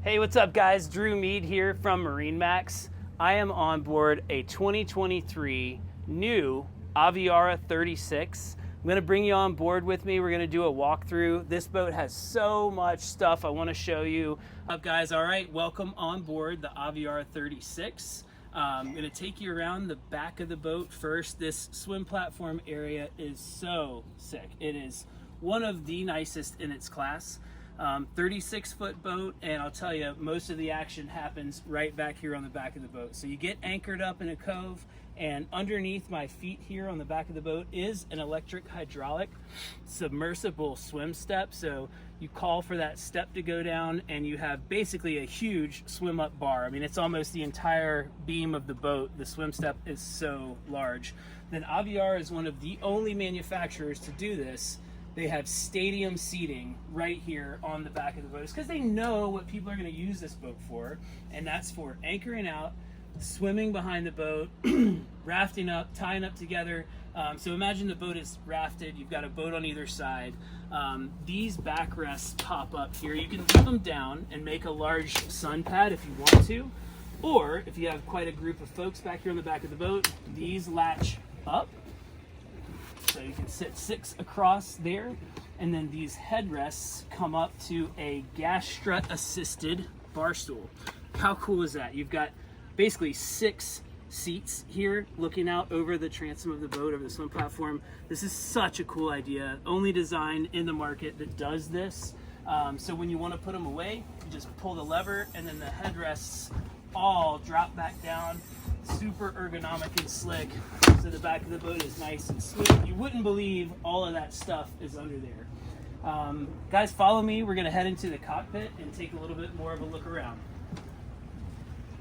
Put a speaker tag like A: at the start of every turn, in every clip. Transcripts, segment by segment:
A: Hey, what's up guys? Drew Mead here from MarineMax. I am on board a 2023 new Aviara 36. I'm gonna bring you on board with me. We're gonna do a walkthrough. This boat has so much stuff I wanna show you. What's up guys? All right, welcome on board the Aviara 36. I'm gonna take you around the back of the boat first. This swim platform area is so sick. It is one of the nicest in its class. 36-foot boat, and I'll tell you, most of the action happens right back here on the back of the boat. So you get anchored up in a cove, and underneath my feet here on the back of the boat is an electric hydraulic submersible swim step. So you call for that step to go down, and you have basically a huge swim up bar. I mean, it's almost the entire beam of the boat. The swim step is so large. Then Aviara is one of the only manufacturers to do this. They have stadium seating right here on the back of the boat. It's because they know what people are going to use this boat for, and that's for anchoring out, swimming behind the boat, rafting up, tying up together. So imagine the boat is rafted, you've got a boat on either side. These backrests pop up here. You can leave them down and make a large sun pad if you want to, or if you have quite a group of folks back here on the back of the boat, these latch up. So you can sit 6 across there, and then these headrests come up to a gas strut assisted bar stool. How cool is that? You've got basically 6 seats here looking out over the transom of the boat, over the swim platform. This is such a cool idea. Only design in the market that does this. So when you want to put them away, you just pull the lever, and then the headrests all drop back down. Super ergonomic and slick, so the back of the boat is nice and smooth. You wouldn't believe all of that stuff is under there. Guys, follow me. We're going to head into the cockpit and take a little bit more of a look around.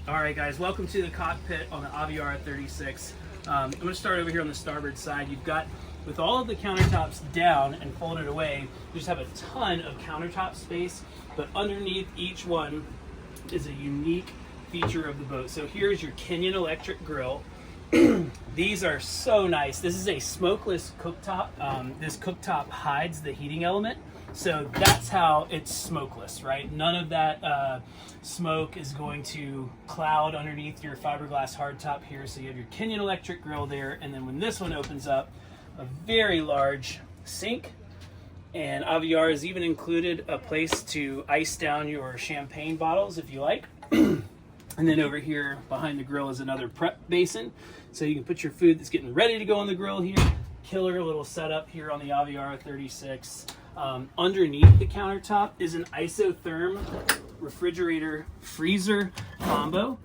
A: All right, guys, welcome to the cockpit on the Aviara 36. I'm going to start over here on the starboard side. You've got, with all of the countertops down and folded away, you just have a ton of countertop space, but underneath each one is a unique feature of the boat. So here's your Kenyon electric grill. These are so nice. This is a smokeless cooktop. This cooktop hides the heating element, so that's how it's smokeless, right? None of that smoke is going to cloud underneath your fiberglass hardtop here. So you have your Kenyon electric grill there, and then when this one opens up, a very large sink. And Aviara has even included a place to ice down your champagne bottles if you like. And then over here behind the grill is another prep basin. So you can put your food that's getting ready to go on the grill here. Killer little setup here on the Aviara 36. Underneath the countertop is an isotherm refrigerator freezer combo.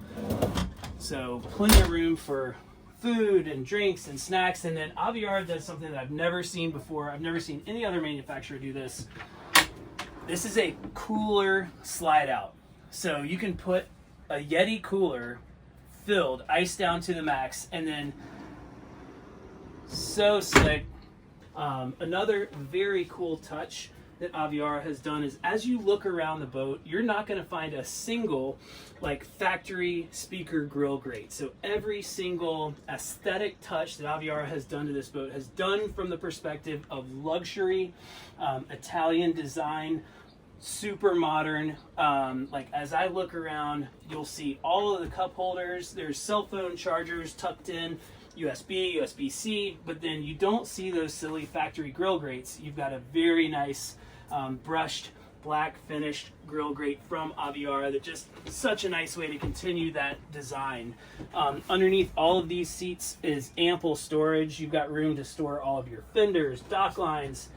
A: So plenty of room for food and drinks and snacks. And then Aviara does something that I've never seen before. I've never seen any other manufacturer do this. This is a cooler slide out. So you can put a Yeti cooler filled, iced down to the max, and then so slick. Another very cool touch that Aviara has done is, as you look around the boat, you're not going to find a single like factory speaker grill grate. So every single aesthetic touch that Aviara has done to this boat has done from the perspective of luxury, Italian design, super modern. Like as I look around, you'll see all of the cup holders. There's cell phone chargers tucked in, USB, USB-C, but then you don't see those silly factory grill grates. You've got a very nice brushed black finished grill grate from Aviara that just such a nice way to continue that design. Underneath all of these seats is ample storage. You've got room to store all of your fenders, dock lines,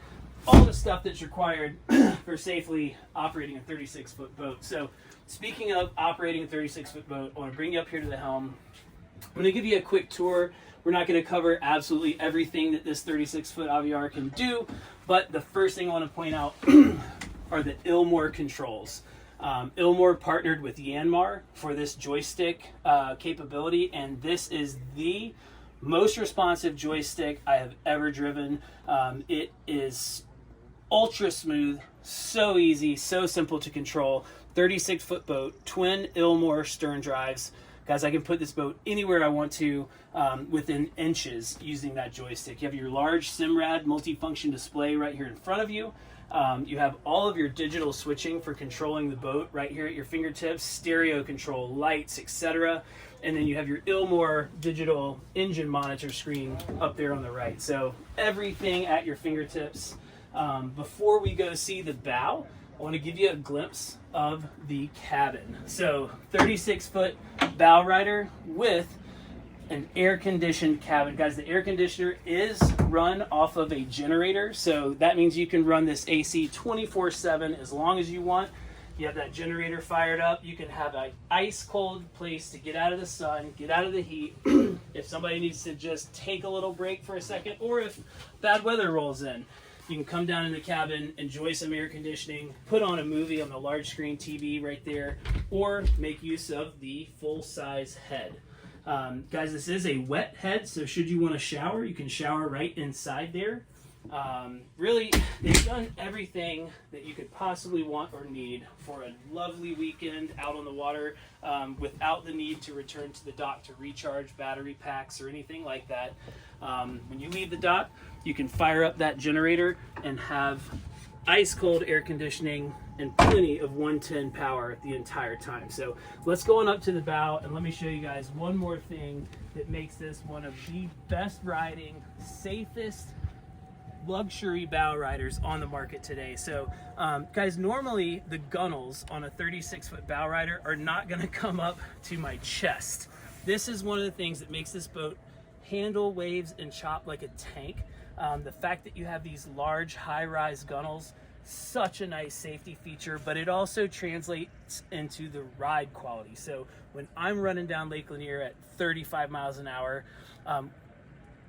A: all the stuff that's required for safely operating a 36-foot boat. So speaking of operating a 36-foot boat, I want to bring you up here to the helm. I'm going to give you a quick tour. We're not going to cover absolutely everything that this 36-foot Aviara can do, but the first thing I want to point out are the Ilmor controls. Ilmor partnered with Ilmor for this joystick capability, and this is the most responsive joystick I have ever driven. It is ultra smooth, so easy, so simple to control. 36-foot boat, twin Ilmor stern drives. Guys, I can put this boat anywhere I want to within inches using that joystick. You have your large Simrad multifunction display right here in front of you. You have all of your digital switching for controlling the boat right here at your fingertips, stereo control, lights, etc. And then you have your Ilmor digital engine monitor screen up there on the right. So everything at your fingertips. Before we go see the bow, I want to give you a glimpse of the cabin. So 36-foot bow rider with an air-conditioned cabin. Guys, the air conditioner is run off of a generator, so that means you can run this AC 24/7 as long as you want. You have that generator fired up. You can have an ice cold place to get out of the sun, get out of the heat. If somebody needs to just take a little break for a second, or if bad weather rolls in, you can come down in the cabin, enjoy some air conditioning, put on a movie on the large screen TV right there, or make use of the full-size head. Guys, this is a wet head, so should you want to shower, you can shower right inside there. Really, they've done everything that you could possibly want or need for a lovely weekend out on the water, without the need to return to the dock to recharge battery packs or anything like that. When you leave the dock, you can fire up that generator and have ice cold air conditioning and plenty of 110 power the entire time. So let's go on up to the bow and let me show you guys one more thing that makes this one of the best riding, safest luxury bow riders on the market today. So guys, normally the gunnels on a 36-foot bow rider are not going to come up to my chest. This is one of the things that makes this boat handle waves and chop like a tank. The fact that you have these large high-rise gunnels, such a nice safety feature, but it also translates into the ride quality. So when I'm running down Lake Lanier at 35 miles an hour,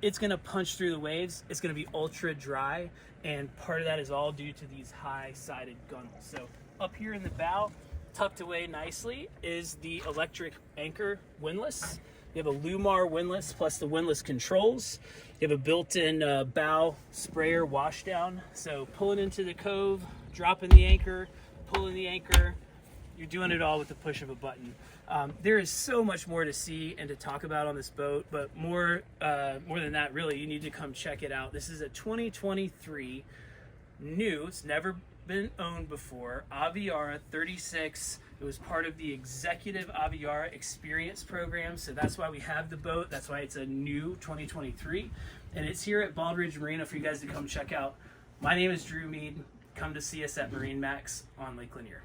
A: it's going to punch through the waves. It's going to be ultra dry, and part of that is all due to these high-sided gunnels. So up here in the bow, tucked away nicely, is the electric anchor windlass. You have a Ilmor windlass plus the windlass controls. You have a built-in bow sprayer washdown. So pulling into the cove, dropping the anchor, pulling the anchor, you're doing it all with the push of a button. There is so much more to see and to talk about on this boat, but more than that, really, you need to come check it out. This is a 2023 new, it's never been owned before, Aviara 36. It was part of the executive Aviara experience program, so that's why we have the boat. That's why it's a new 2023, and it's here at Bald Ridge Marina for you guys to come check out. My name is Drew Mead. Come to see us at MarineMax on Lake Lanier.